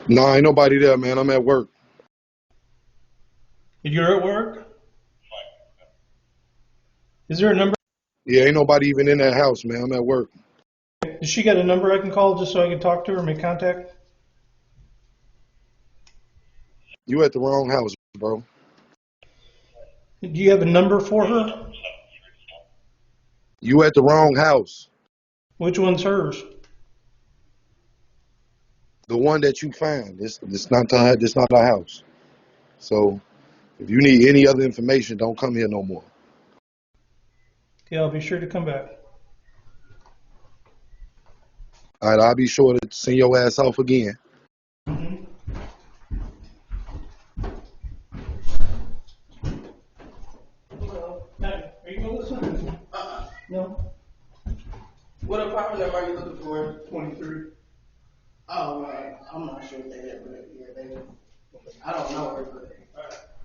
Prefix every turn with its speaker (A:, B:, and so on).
A: Nah, ain't nobody there, man. I'm at work.
B: You're at work? Is there a number?
A: Yeah, ain't nobody even in that house, man. I'm at work.
B: Does she got a number I can call just so I can talk to her, make contact?
A: You at the wrong house, bro.
B: Do you have a number for her?
A: You at the wrong house.
B: Which one's hers?
A: The one that you find. This not this not our house. So if you need any other information, don't come here no more.
B: Okay, I'll be sure to come back.
A: All right, I'll be sure to send your ass off again.
B: Hey, are you going to listen? No.
C: What apartment number are you looking for?
B: 23.
C: Oh, I'm not sure if they have, but yeah, I don't know her, but